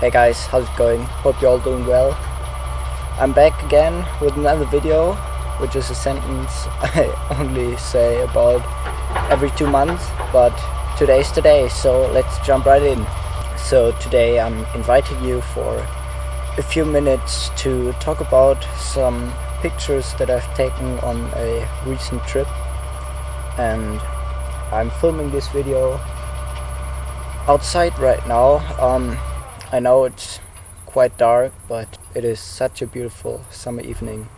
Hey guys, how's it going? Hope you're all doing well. I'm back again with another video, which is a sentence I only say about every 2 months, but today's today, so let's jump right in. So today I'm inviting you for a few minutes to talk about some pictures that I've taken on a recent trip, and I'm filming this video outside right now. I know it's quite dark, but it is such a beautiful summer evening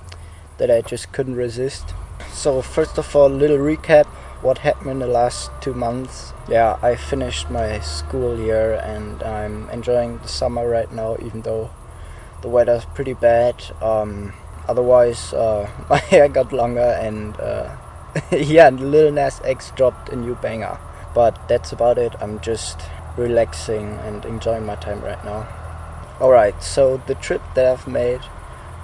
that I just couldn't resist. So first of all, a little recap what happened in the last 2 months. Yeah, I finished my school year and I'm enjoying the summer right now, even though the weather's pretty bad. Otherwise, my hair got longer and yeah, Lil Nas X dropped a new banger. But that's about it. I'm just relaxing and enjoying my time right now. Alright, so the trip that I've made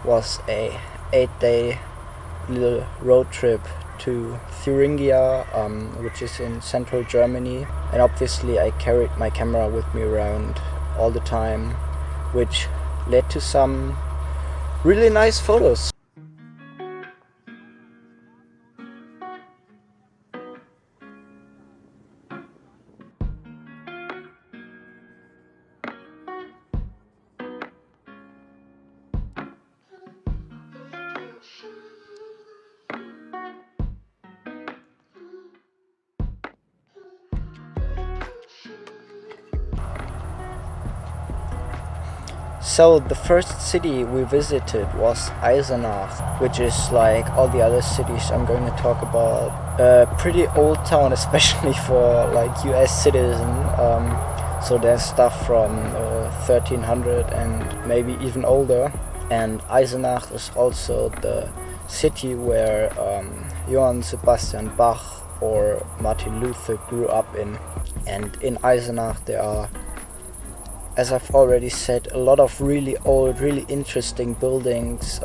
was a 8-day little road trip to Thuringia, which is in central Germany, and obviously I carried my camera with me around all the time, which led to some really nice photos. So the first city we visited was Eisenach, which is like all the other cities I'm going to talk about. A pretty old town, especially for like US citizen. So there's stuff from 1300 and maybe even older. And Eisenach is also the city where Johann Sebastian Bach or Martin Luther grew up in. And in Eisenach there are, as I've already said, a lot of really old, really interesting buildings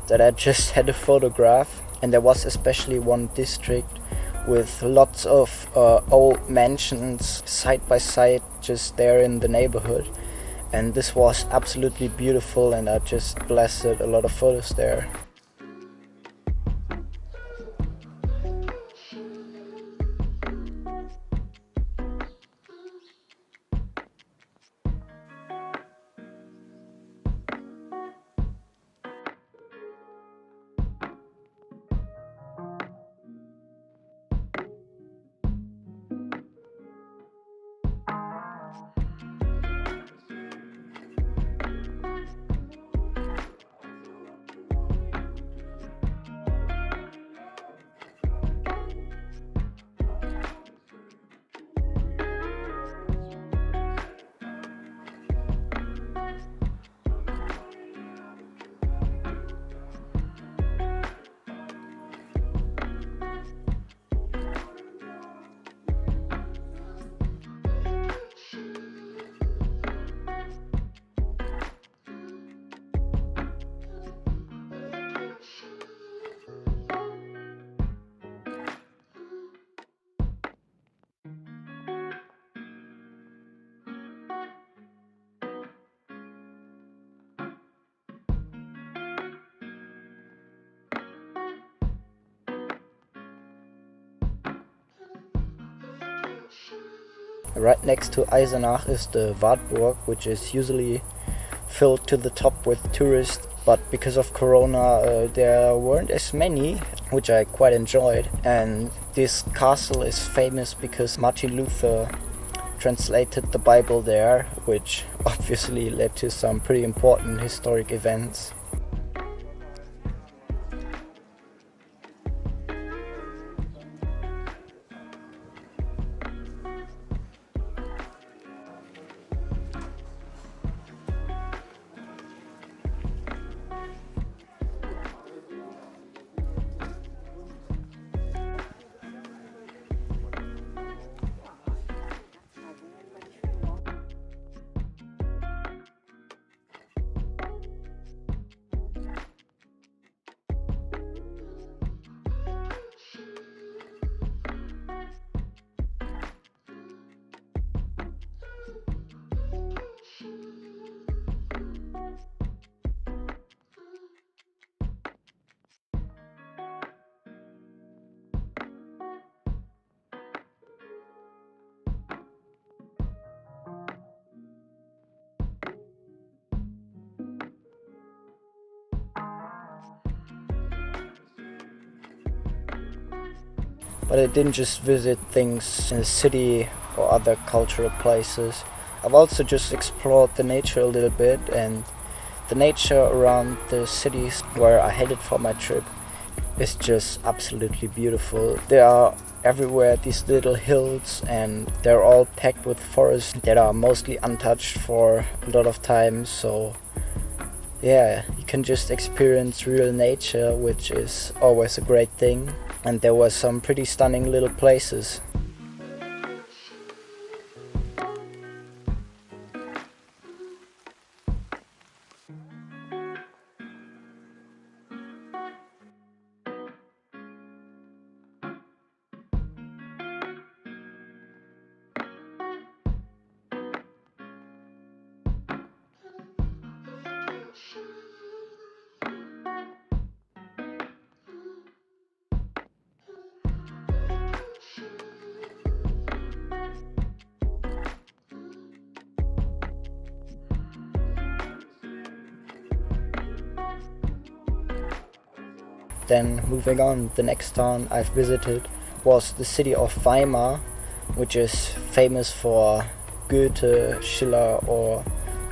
that I just had to photograph. And there was especially one district with lots of old mansions side by side just there in the neighborhood. And this was absolutely beautiful and I just blasted a lot of photos there. Right next to Eisenach is the Wartburg, which is usually filled to the top with tourists, but because of Corona there weren't as many, which I quite enjoyed. And this castle is famous because Martin Luther translated the Bible there, which obviously led to some pretty important historic events. But I didn't just visit things in the city or other cultural places. I've also just explored the nature a little bit, and the nature around the cities where I headed for my trip is just absolutely beautiful. There are everywhere these little hills, and they're all packed with forests that are mostly untouched for a lot of time. So yeah, you can just experience real nature, which is always a great thing. And there were some pretty stunning little places. Then moving on, the next town I've visited was the city of Weimar, which is famous for Goethe, Schiller, or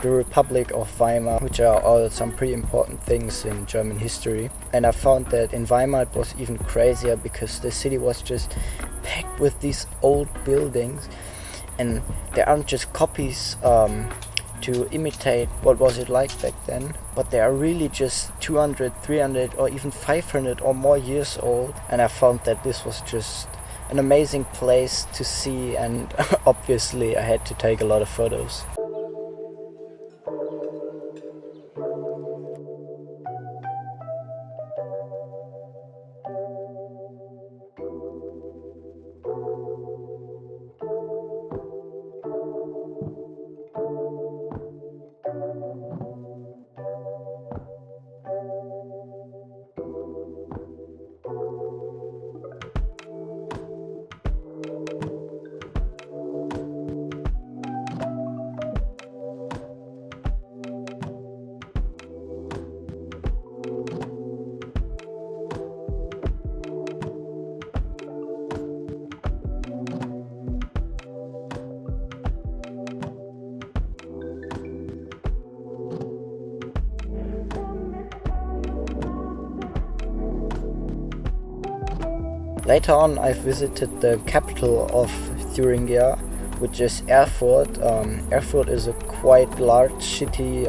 the Republic of Weimar, which are all some pretty important things in German history. And I found that in Weimar it was even crazier because the city was just packed with these old buildings, and there aren't just copies to imitate what was it like back then, but they are really just 200, 300 or even 500 or more years old. And I found that this was just an amazing place to see, and obviously I had to take a lot of photos. Later on, I visited the capital of Thuringia, which is Erfurt. Erfurt is a quite large city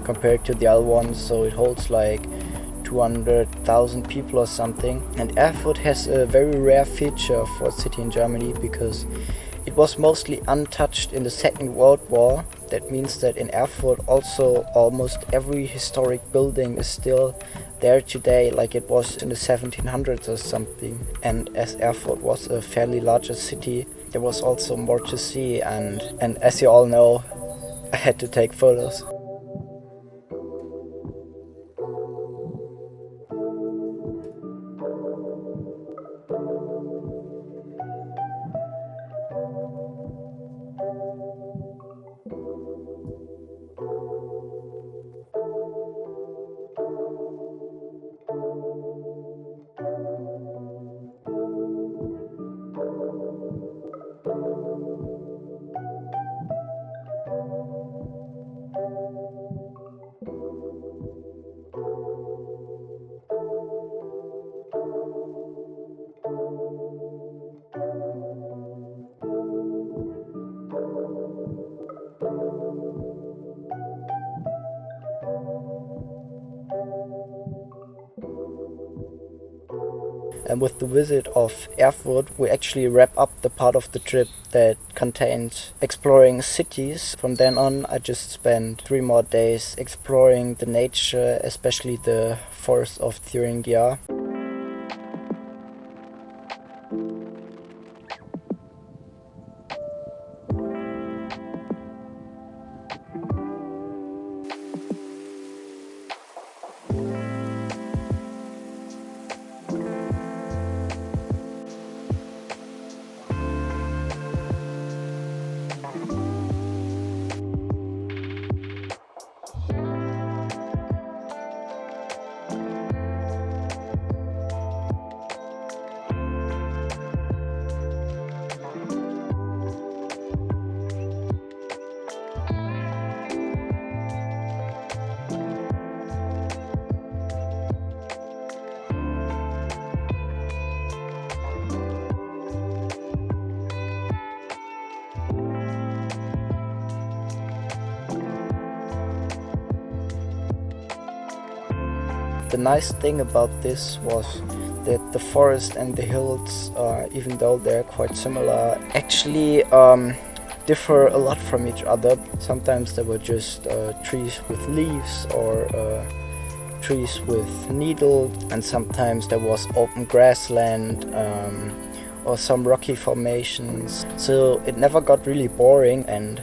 compared to the other ones, so it holds like 200,000 people or something. And Erfurt has a very rare feature for a city in Germany because it was mostly untouched in the Second World War. That means that in Erfurt also almost every historic building is still there today, like it was in the 1700s or something. And as Erfurt was a fairly larger city, there was also more to see, and as you all know, I had to take photos. And with the visit of Erfurt, we actually wrap up the part of the trip that contained exploring cities. From then on, I just spent 3 more days exploring the nature, especially the forest of Thuringia. the nice thing about this was that the forest and the hills, even though they're quite similar, actually differ a lot from each other. Sometimes there were just trees with leaves or trees with needles, and sometimes there was open grassland or some rocky formations. So it never got really boring, and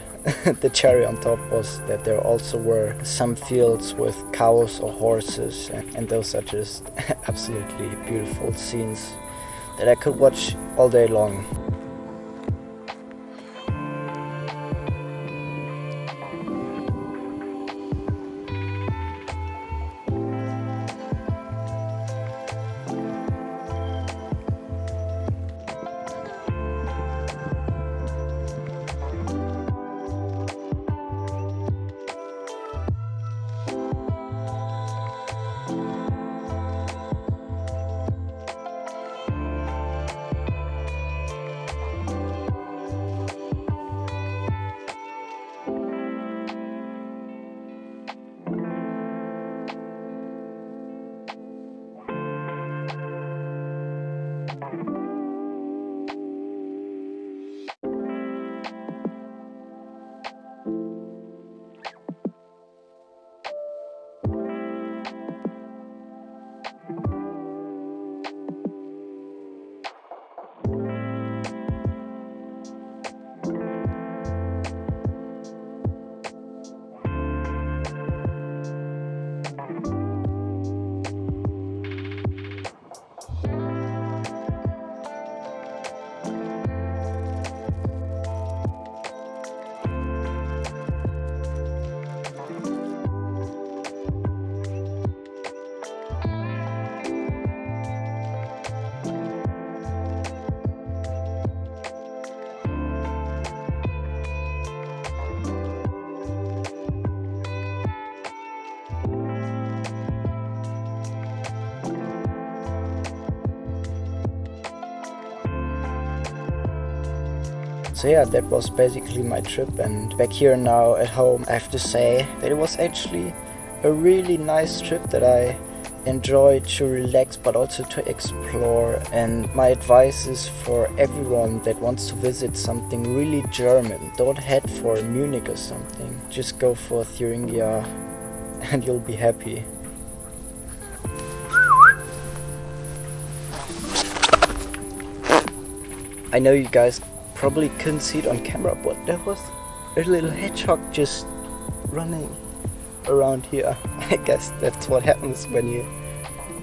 the cherry on top was that there also were some fields with cows or horses, and those are just absolutely beautiful scenes that I could watch all day long. So yeah, that was basically my trip, and back here now at home I have to say that it was actually a really nice trip that I enjoyed to relax but also to explore. And my advice is for everyone that wants to visit something really German, don't head for Munich or something, just go for Thuringia and you'll be happy. I know you guys probably couldn't see it on camera, but there was a little hedgehog just running around here. I guess that's what happens when you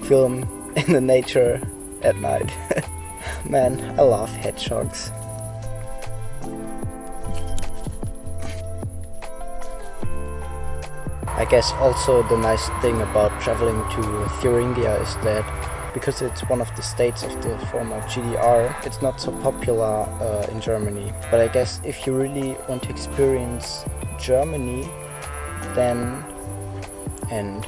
film in the nature at night. Man, I love hedgehogs. I guess also the nice thing about traveling to Thuringia is that because it's one of the states of the former GDR, it's not so popular in Germany. But I guess if you really want to experience Germany, then, and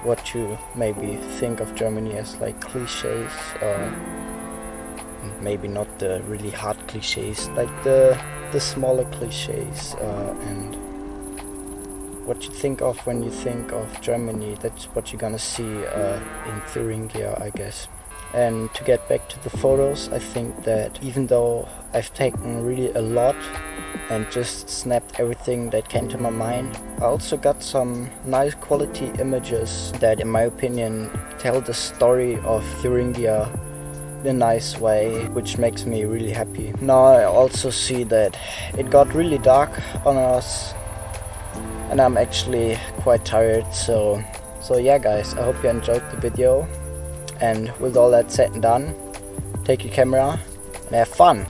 what you maybe think of Germany as like cliches, maybe not the really hard cliches, like the smaller cliches, and what you think of when you think of Germany, that's what you're gonna see in Thuringia, I guess. And to get back to the photos, I think that even though I've taken really a lot and just snapped everything that came to my mind, I also got some nice quality images that, in my opinion, tell the story of Thuringia in a nice way, which makes me really happy. Now I also see that it got really dark on us, and I'm actually quite tired, so yeah guys, I hope you enjoyed the video, and with all that said and done, take your camera and have fun!